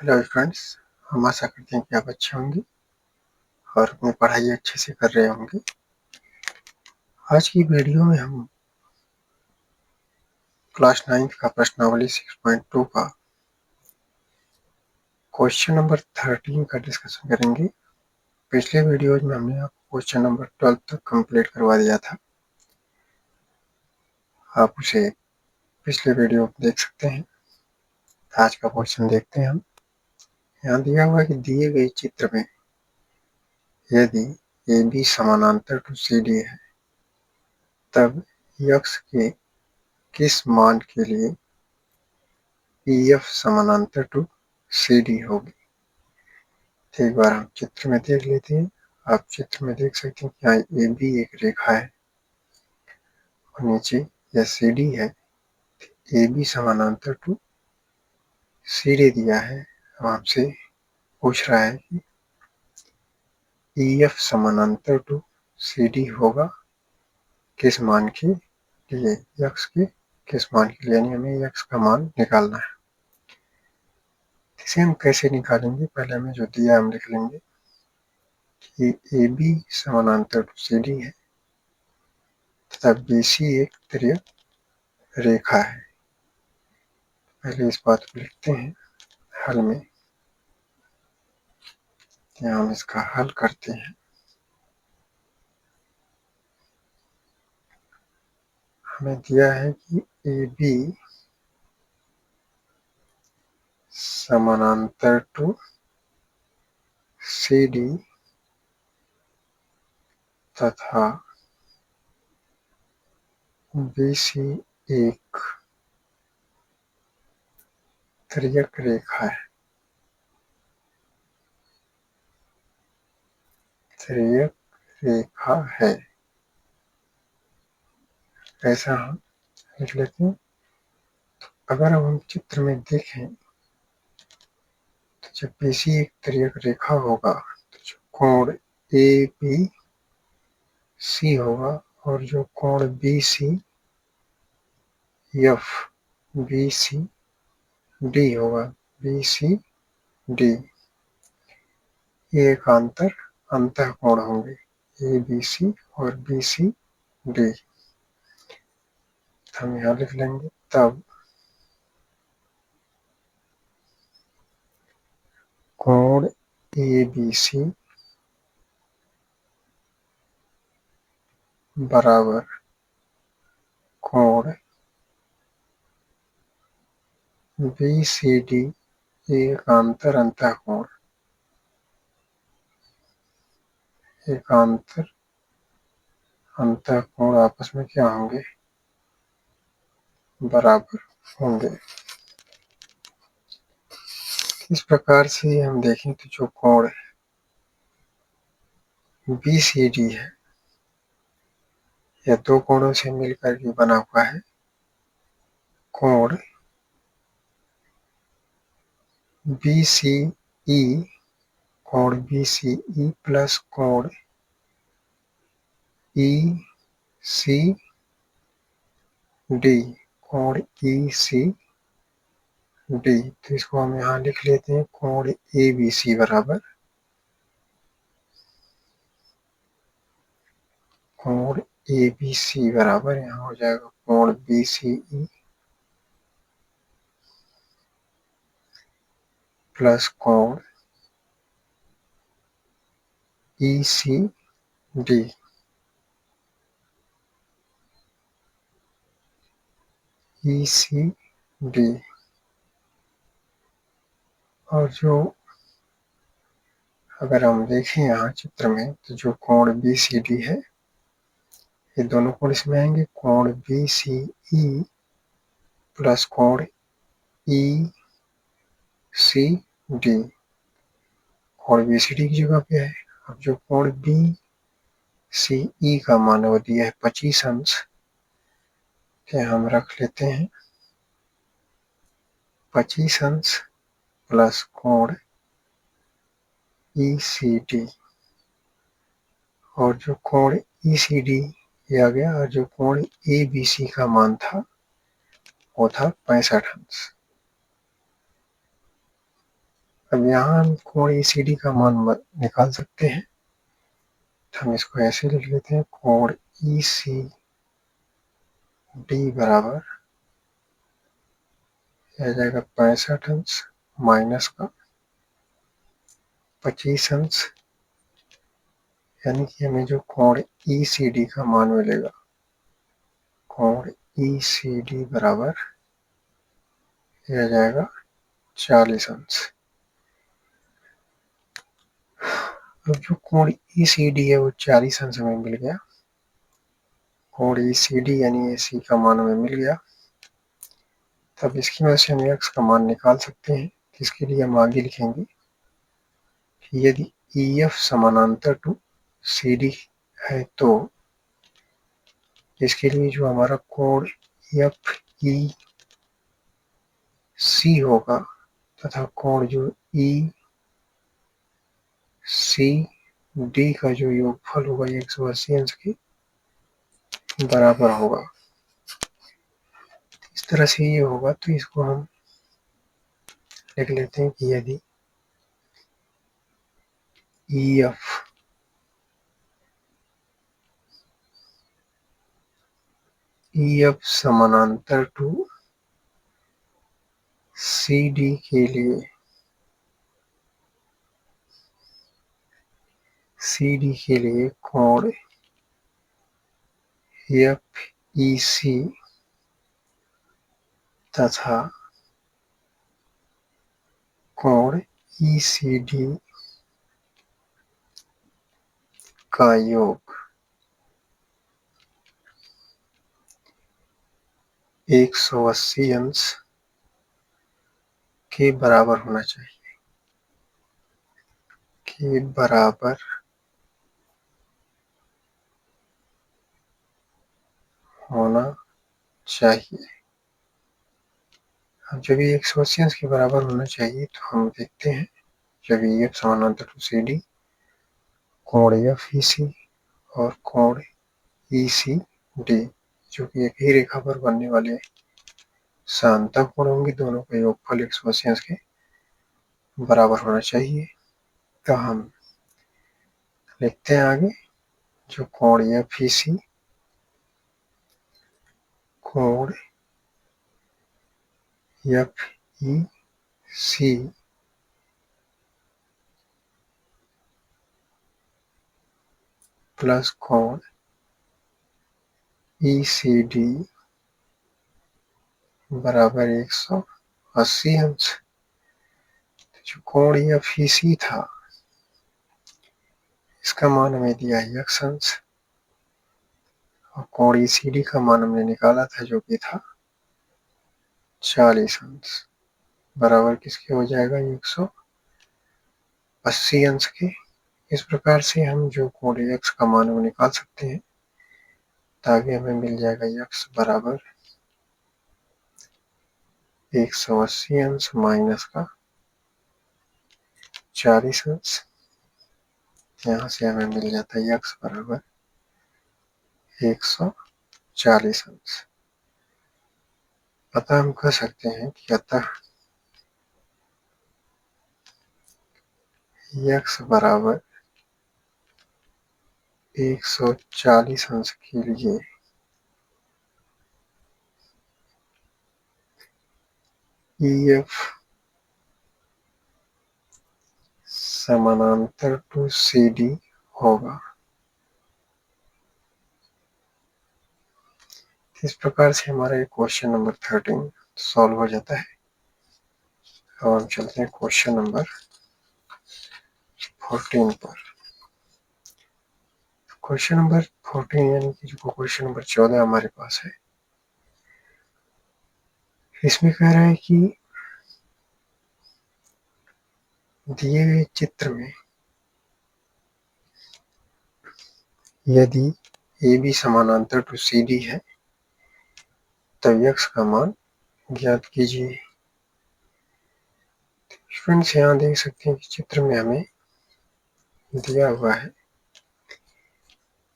Hello friends, हम आशा करते हैं कि आप अच्छे होंगे और अपनी पढ़ाई अच्छे से कर रहे होंगे। आज की वीडियो में हम क्लास 9 का प्रश्नावली 6.2 का क्वेश्चन नंबर 13 का डिस्कशन करेंगे। पिछले वीडियोज में हमने आपको क्वेश्चन नंबर 12 तक कंप्लीट करवा दिया था। आप उसे पिछले वीडियो में देख सकते हैं। आज का क्वेश्चन देखते हैं हम। यहाँ दिया हुआ है कि दिए गए चित्र में यदि AB समानांतर टू CD है तब x के किस मान के लिए EF समानांतर टू CD होगी। तो एक बार हम चित्र में देख लेते हैं। आप चित्र में देख सकते हैं कि यहाँ AB एक रेखा है और नीचे यह CD है। AB समानांतर टू CD दिया है। अब हमसे पूछ रहा है कि EF समानांतर टू CD होगा किस मान के लिए, x के किस मान के लिए, यानी हमें x का मान निकालना है। इसे हम कैसे निकालेंगे, पहले हमें जो दिया हम लिख लेंगे कि AB समानांतर टू CD है तथा BC एक तिर्यक रेखा है। पहले इस बात को लिखते हैं हल में। यहाँ हम इसका हल करते हैं। हमें दिया है कि AB समानांतर टू CD तथा BC एक तिर्यक रेखा है। तिर्यक रेखा है, ऐसा हम लिख लेते हैं। अगर हम चित्र में देखें तो जब BC एक तिर्यक रेखा होगा तो जो कोण ABC होगा और जो कोण BCF BCD होगा, BCD ये एकांतर अंतःकोण होंगे, ABC और BCD। हम यहाँ लिख लेंगे तब कोण ABC बराबर कोण BCD एकांतर अंतःकोण, एकांतर अंतःकोण आपस में क्या होंगे, बराबर होंगे। इस प्रकार से हम देखें तो जो कोण BCD है यह दो कोणों से मिलकर के बना हुआ है। कोण BCE, कोण BCE प्लस कोण ECD, कोण ECD। तो इसको हम यहाँ लिख लेते हैं कोण ABC बराबर कोण ABC बराबर यहाँ हो जाएगा कोण BCE प्लस कोण ECD। ECD और जो अगर हम देखें यहाँ चित्र में तो जो कोण BCD है ये दोनों कोण इसमें आएंगे, कोण BCE प्लस कोण ECD। कोण BCD की जगह पे है। अब जो कोण BCE का मान वो दिया है 25 अंश, हम रख लेते हैं 25 अंश प्लस कोण ECD और जो कोण ECD ये आ गया और जो कोण ABC का मान था वो था 65 अंश। अब यहाँ हम कोण ECD का मान निकाल सकते हैं। हम इसको ऐसे लिख लेते हैं, कोण ECD बराबर आ जाएगा 65 अंश माइनस का 25 अंश, यानी कि हमें जो कोण ECD का मान मिलेगा, कोण ECD बराबर आ जाएगा 40 अंश। अब जो कोण ECD है वो 40 अंश हमें मिल गया। कोण ECD यानी AC का मान हमें मिल गया। तब इसकी वजह से हम x का मान निकाल सकते हैं। इसके लिए हम आगे लिखेंगे कि यदि EF समानांतर टू CD है तो इसके लिए जो हमारा कोण FEC होगा तथा कोण जो ECD का जो योगफल होगा 180 अंश के बराबर होगा। इस तरह से ये होगा, तो इसको हम लिख लेते हैं कि यदि EF समानांतर टू CD के लिए कोण FEC तथा कोण ECD का योग 180 अंश के बराबर होना चाहिए, अब जब ये 180 अंश के बराबर होना चाहिए तो हम देखते हैं, जब EF समानांतर टू CD, कोण FEC और कोण ECD जो कि एक ही रेखा पर बनने वाले सान्तः कोण होंगे, दोनों का योगफल 180 अंश के बराबर होना चाहिए। तो हम लिखते हैं आगे, जो कोण FEC प्लस कोण ECD बराबर 180 अंश। जो कोण FEC था इसका मान हमें दिया है x अंश, और कोण ECD का मान हमने निकाला था जो कि था 40 अंश, बराबर किसके हो जाएगा 180 अंश के। इस प्रकार से हम जो कोण x का मान वो निकाल सकते हैं, ताकि हमें मिल जाएगा x बराबर 180 अंश माइनस का 40 अंश। यहाँ से हमें मिल जाता है x बराबर 140 अंश। अतः हम कह सकते हैं कि x बराबर 140 अंश के लिए EF समानांतर टू CD होगा। इस प्रकार से हमारा ये क्वेश्चन नंबर 13 सॉल्व हो जाता है। और हम चलते हैं क्वेश्चन नंबर 14 पर। क्वेश्चन नंबर 14 यानी कि जो क्वेश्चन नंबर 14 हमारे पास है, इसमें कह रहा है कि दिए गए चित्र में यदि AB समानांतर टू CD है तब x का मान ज्ञात कीजिए। फ्रेंड्स यहाँ देख सकते हैं कि चित्र में हमें दिया हुआ है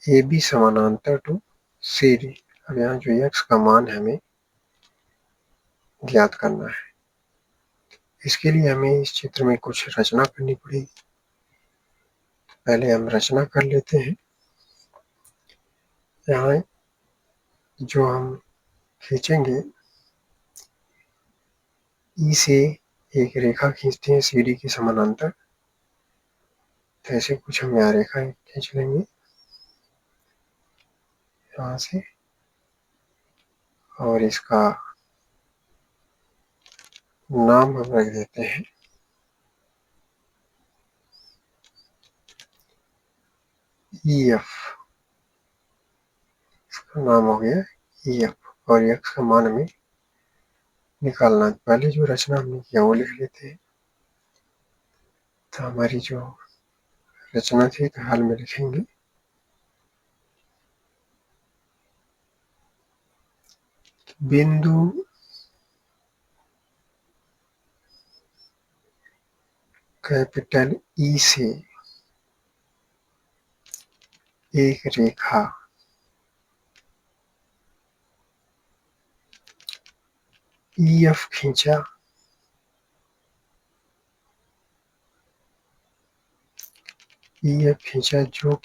AB समानांतर टू CD। अब यहाँ जो x का मान है हमें ज्ञात करना है। इसके लिए हमें इस चित्र में कुछ रचना करनी पड़ेगी। पहले हम रचना कर लेते हैं। यहाँ जो हम खींचेंगे, ई से एक रेखा खींचते हैं सीडी के समानांतर। तो ऐसे कुछ हम यहाँ रेखा खींच लेंगे यहाँ से, और इसका नाम हम रख देते हैं EF। इसका नाम हो गया EF, और x का मान हमें निकालना है। पहले जो रचना हमने किया वो लिख लेते हैं। तो हमारी जो रचना थी तो हाल में लिखेंगे बिंदु कैपिटल ई से एक रेखा EF खींचा, EF खींचा जो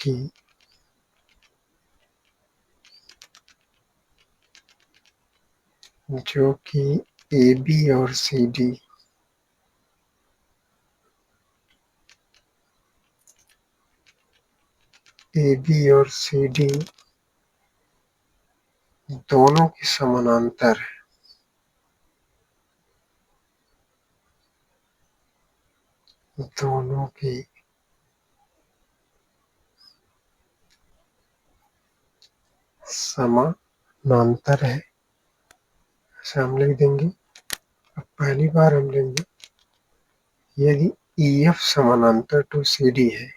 कि AB और CD और CD दोनों के समानांतर है। दोनों के समानांतर है, ऐसे हम लिख देंगे। अब पहली बार हम लेंगे, यदि EF समानांतर टू CD है,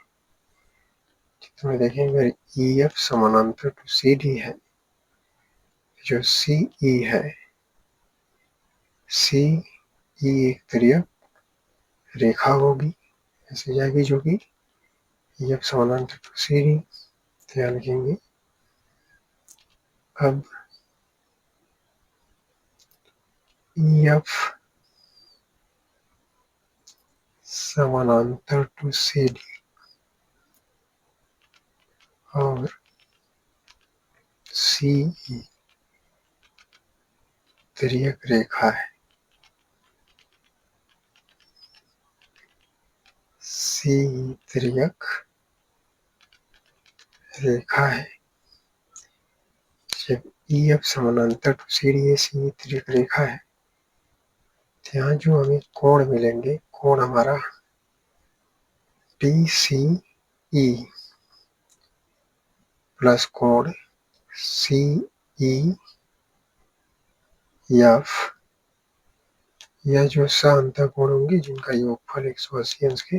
तो देखें अगर EF समानांतर टू CD है, जो CE है, CE एक तिर्यक रेखा होगी, ऐसे जाएगी जो कि EF समानांतर टू CD। ध्यान लिखेंगे। अब EF समानांतर टू CD और CE तिर्यक रेखा है। CE तिर्यक रेखा है। जब EF समानांतर टू CD है, CE तिर्यक रेखा है, तो यहाँ जो हमें कोण मिलेंगे, कोण हमारा PCE प्लस कोण CEF, यह जो सह कोण होंगे जिनका योगफल 180 अंश के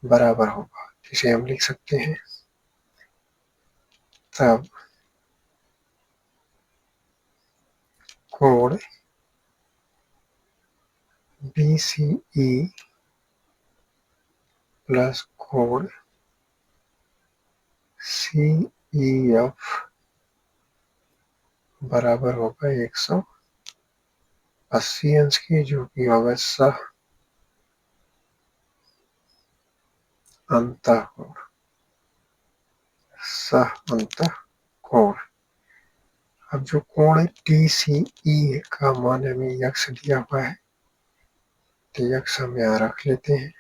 बराबर होगा, इसे हम लिख सकते हैं। तब कोण BCE प्लस कोण CEF बराबर होगा 180 अंश के, जो कि होगा सह अंतःकोण। सह अंतःकोण। अब जो कोण TCE का मान हमें यक्स दिया हुआ है, तो यक्स हम यहाँ रख लेते हैं,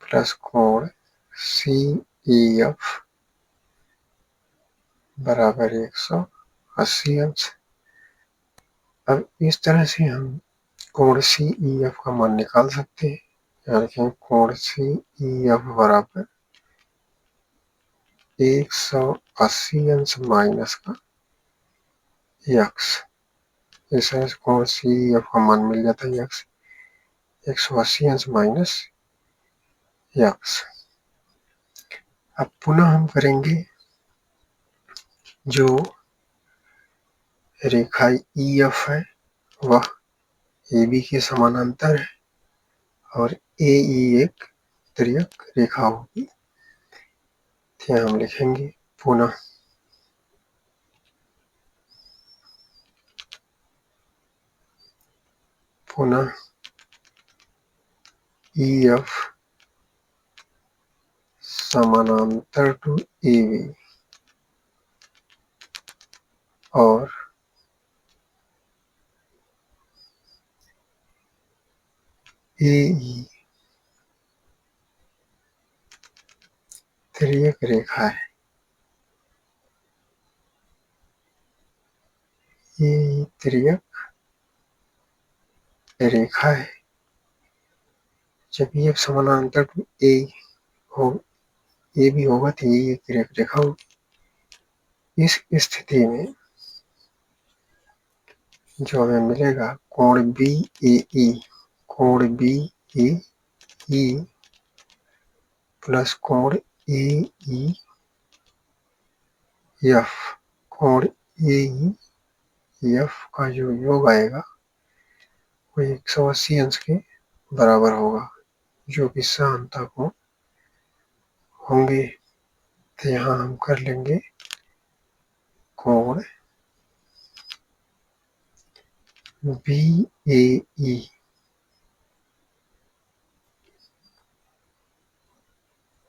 प्लस कोण CEF बराबर 180 अंश। अब इस तरह से हम कोण CEF का मान निकाल सकते हैं। यहाँ रखें कोण CEF बराबर 180 अंश माइनस का यक्स। इस तरह से कोण CEF का मान मिल जाता है यक्स, 180 अंश माइनस यक्स। अब पुनः हम करेंगे, जो रेखा EF है वह AB के समानांतर है और AE एक तिर्यक रेखा होगी। यहाँ हम लिखेंगे पुनः पुनः ई एफ समानांतर टू ए बी और ए ई तिर्यक रेखा है। ए ई तिर्यक रेखा है। जब ये समानांतर टू ए हो, ए भी होगा तो ये तिर्यक रेखा होगी। इस स्थिति में जो हमें मिलेगा कोण बी ए ई, कोण बी ए ई प्लस कोण ए ई एफ, कोण ए ई एफ का जो योग आएगा वो 180 अंश के बराबर होगा, जो कि सहानता कोण होंगे। तो यहाँ हम कर लेंगे कोण बी ए ई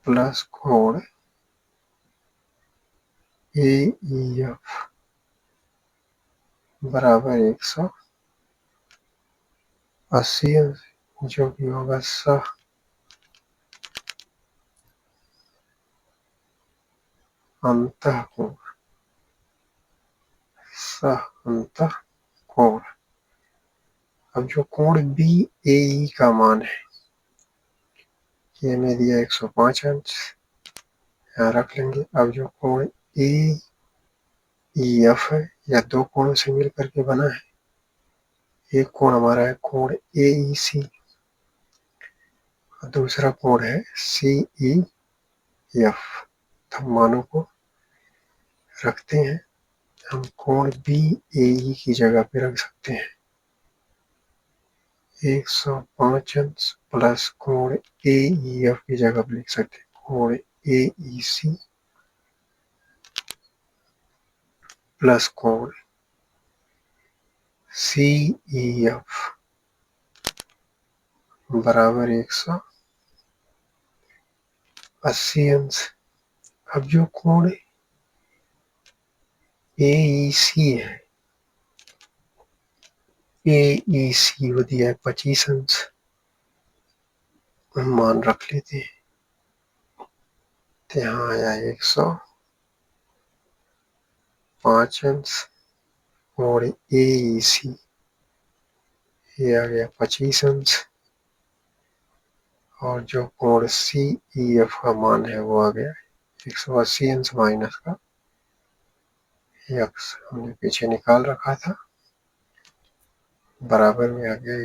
प्लस कोण ए ई एफ बराबर 180 अंश, जो कि होगा अंतःकोण, अंतःकोण। अब जो कोण बी ए ई का मान है ये हमें दिया 105 अंश, यहाँ रख लेंगे। अब जो कोण ए ई एफ है या दो कोणों से मिल करके बना है, एक कोण हमारा है कोण ए ई सी और दूसरा कोण है सी ई एफ। हम मानों को रखते हैं, हम कोण बी ए ई की जगह पे रख सकते हैं 105 अंश प्लस कोण ए ई एफ की जगह पे लिख सकते हैं कोण ए ई सी प्लस कोण सी ई एफ बराबर 180 अंश। अब जो कोण ए ई सी है, ए ई सी वो दिया है 25 अंश, हम मान रख लेते हैं। तो यहाँ आया 105 अंश और ए ई सी ये आ गया 25 अंश और जो कोण सी ई एफ का मान है वो आ गया 180 अंश माइनस का यक्स, हमने पीछे निकाल रखा था, बराबर में आ गया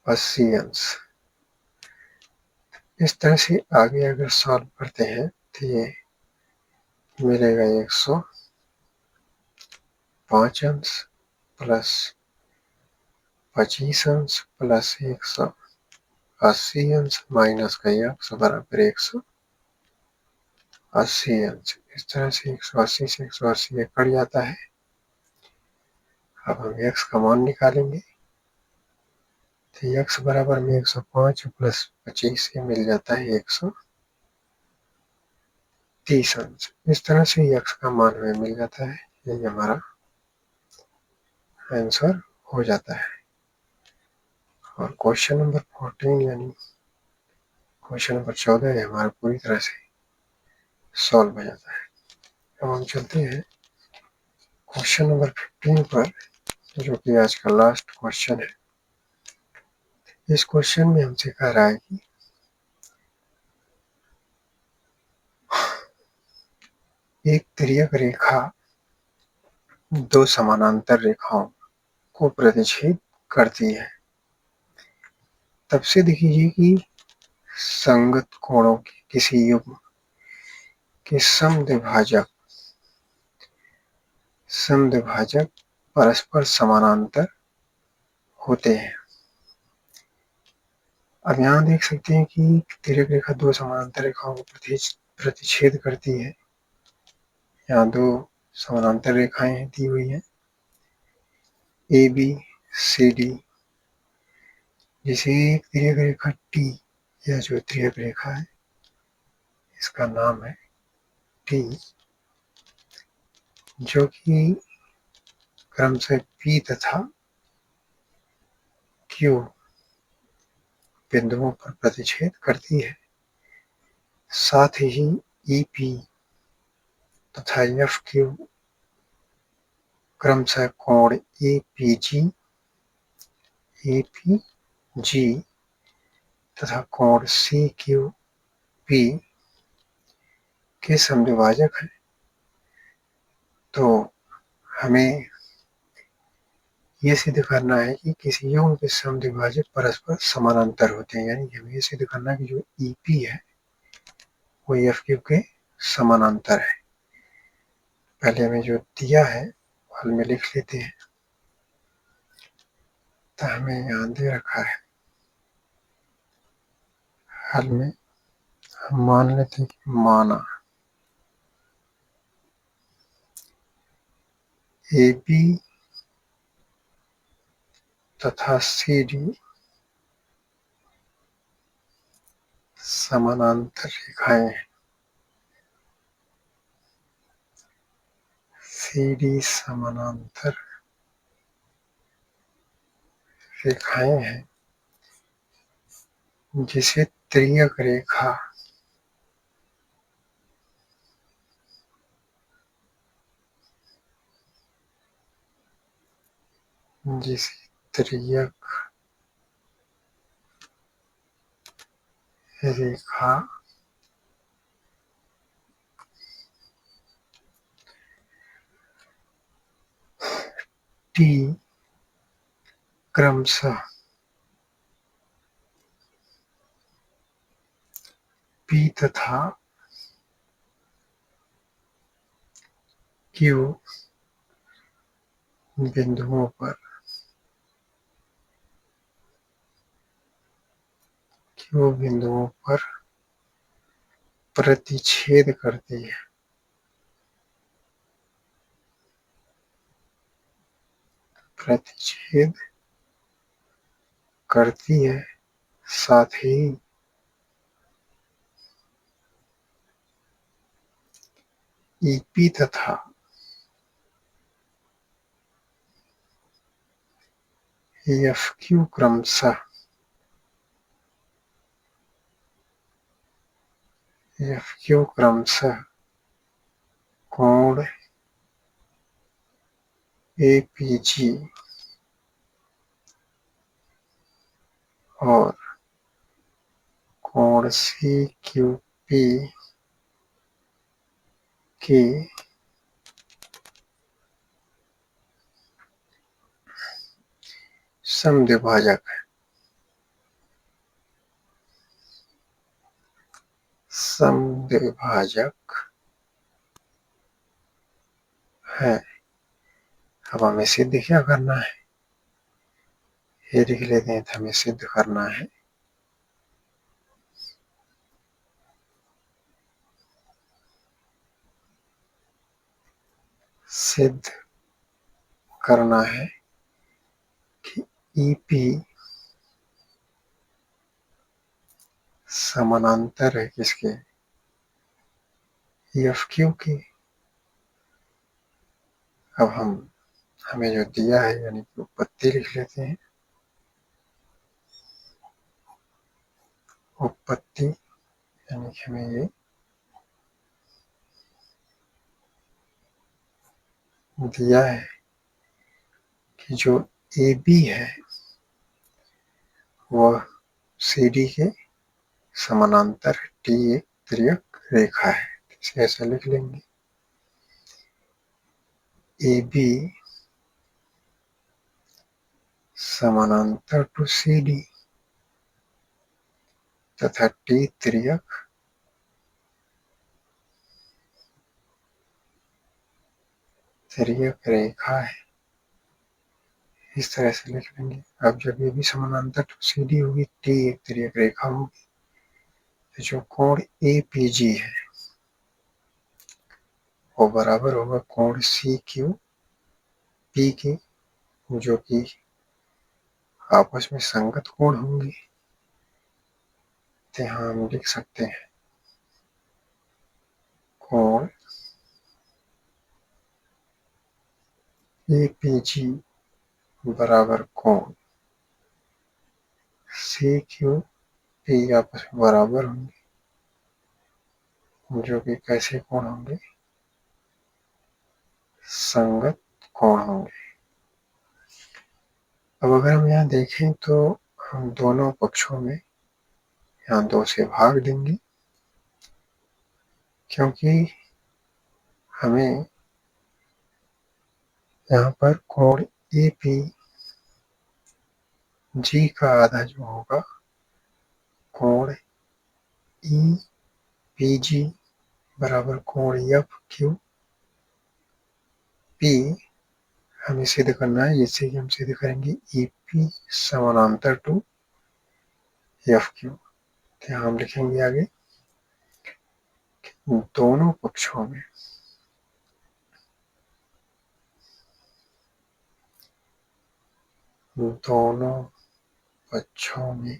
180 अंश। इस तरह से आगे अगर सॉल्व करते हैं तो ये मिलेगा 105 अंश प्लस 25 अंश प्लस 180 अंश माइनस का यक्स बराबर 180 अंश। इस तरह से 180 से 180 ये कट जाता है। अब हम x का मान निकालेंगे तो x बराबर में 105 प्लस 25 ये मिल जाता है 130 अंश। इस तरह से x का मान हमें मिल जाता है, यही हमारा आंसर हो जाता है। और क्वेश्चन नंबर 14 यानी क्वेश्चन नंबर 14 है हमारा पूरी तरह से सॉल्व हो जाता है। अब हम चलते हैं क्वेश्चन नंबर 15 पर, जो कि आज का लास्ट क्वेश्चन है। इस क्वेश्चन में हमसे कह रहा है कि एक तिर्यक रेखा दो समानांतर रेखाओं को प्रतिच्छेद करती है। तब से देखिए कि संगत कोणों के किसी युग्म के समद्विभाजक परस्पर समानांतर होते हैं। अब यहाँ देख सकते हैं कि तिर्यक रेखा दो समानांतर रेखाओं को प्रतिच्छेद करती है। यहाँ दो समानांतर रेखाएं दी हुई हैं, ए बी सी डी, जिसे एक तिर्यक रेखा टी, यह जो तिर्यक रेखा है इसका नाम है टी, जो कि क्रमशः पी तथा क्यू बिंदुओं पर प्रतिच्छेद करती है। साथ ही ई पी तथा एफ क्यू क्रमशः कोण ए पी जी तथा कोण सी क्यू पी के समद्विभाजक है। तो हमें ये सिद्ध करना है कि किसी युग्म के समद्विभाजक परस्पर समानांतर होते हैं, यानी हमें ये सिद्ध करना है कि जो ईपी है वो एफ क्यू के समानांतर है। पहले हमें जो दिया है हल में लिख लेते हैं। तो हमें यहाँ दे रखा है हल में, हम मान लेते हैं कि माना ए बी तथा सी डी समानांतर रेखाएं हैं। सी डी समानांतर रेखाएं हैं, जिसे तिर्यक रेखा रेखा टी क्रमशः पी तथा क्यू बिंदुओं पर प्रतिच्छेद करती है। साथ ही ईपी तथा एफ क्यू क्रमशः कोण एपीजी और कोण सी क्यू पी के समद्विभाजक है। अब हमें सिद्ध क्या करना है, ये लिख लेते हैं। तो हमें सिद्ध करना है कि ईपी समानांतर है किसके, एफ क्यू के। अब हमें जो दिया है यानी कि उत्पत्ति लिख लेते हैं। उत्पत्ति यानी कि हमें ये दिया है कि जो ए बी है वह सी डी के समानांतर है। टी एक तिर्यक रेखा है, इसे ऐसा लिख लेंगे। ए बी समानांतर टू सी डी तथा टी तिर्यक रेखा है, इस तरह से लिख लेंगे। अब जब ये भी समानांतर टू सी डी होगी, टी एक तिर्यक रेखा होगी, तो जो कोण ए पी जी है वो बराबर होगा कोण सी क्यू पी के, जो कि आपस में संगत कोण होंगे, तो यहाँ हम लिख सकते हैं कोण APG बराबर कोण CQP आपस में बराबर होंगे, जो कि कैसे कोण होंगे, संगत कोण होंगे। अब अगर हम यहाँ देखें तो हम दोनों पक्षों में यहाँ 2 से भाग देंगे, क्योंकि हमें यहाँ पर कोण APG का आधा जो होगा कोण EPG बराबर कोण FQP हमें सिद्ध करना है, जिससे कि हम सिद्ध करेंगे EP समानांतर टू FQ। तो हम लिखेंगे आगे दोनों पक्षों में दोनों पक्षों में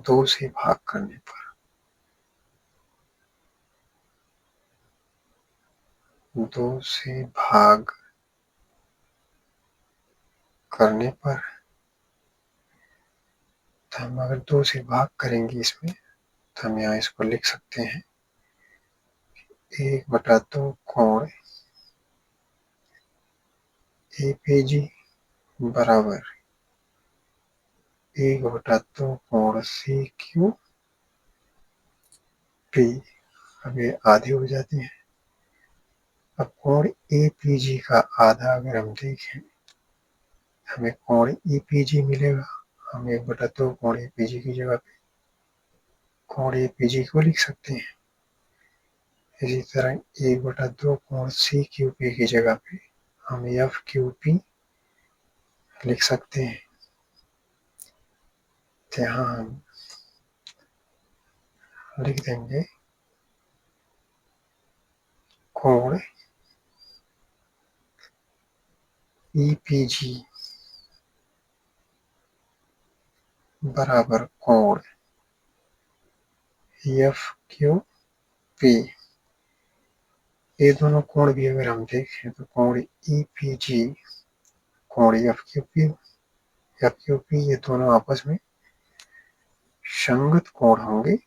2 से भाग करने पर 2 से भाग करने पर तो हम अगर 2 से भाग करेंगे इसमें, तो हम यहाँ इसको लिख सकते हैं 1/2 कोण APG बराबर 1/2 कोण CQP। अब ये आधे हो जाते हैं। अब कोण APG का आधा अगर हम देखें, हमें कोण EPG मिलेगा। हम 1/2 कोण APG की जगह पे कोण APG को लिख सकते हैं। इसी तरह 1/2 कोण CQP की जगह पे हम FQP लिख सकते हैं। तो यहाँ हम लिख देंगे कोण EPG बराबर कोण FQP। ये दोनों कोण भी अगर हम देखें तो कोण EPG कोण FQP ये दोनों आपस में संगत कोण होंगे।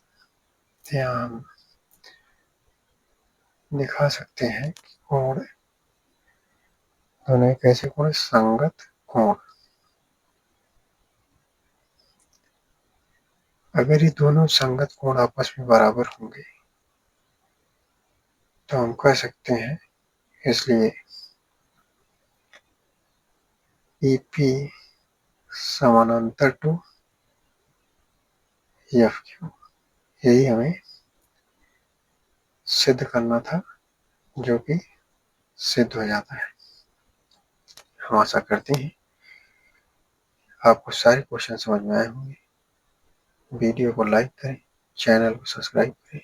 यहाँ हम दिखा सकते हैं कि कोण दोनों कैसे कोण, संगत कोण। अगर ये दोनों संगत कोण आपस में बराबर होंगे तो हम कह सकते हैं, इसलिए EP समानांतर टू FQ यही हमें सिद्ध करना था, जो कि सिद्ध हो जाता है। हम आशा करते हैं आपको सारे क्वेश्चन समझ में आए होंगे। वीडियो को लाइक करें, चैनल को सब्सक्राइब करें।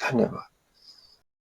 धन्यवाद।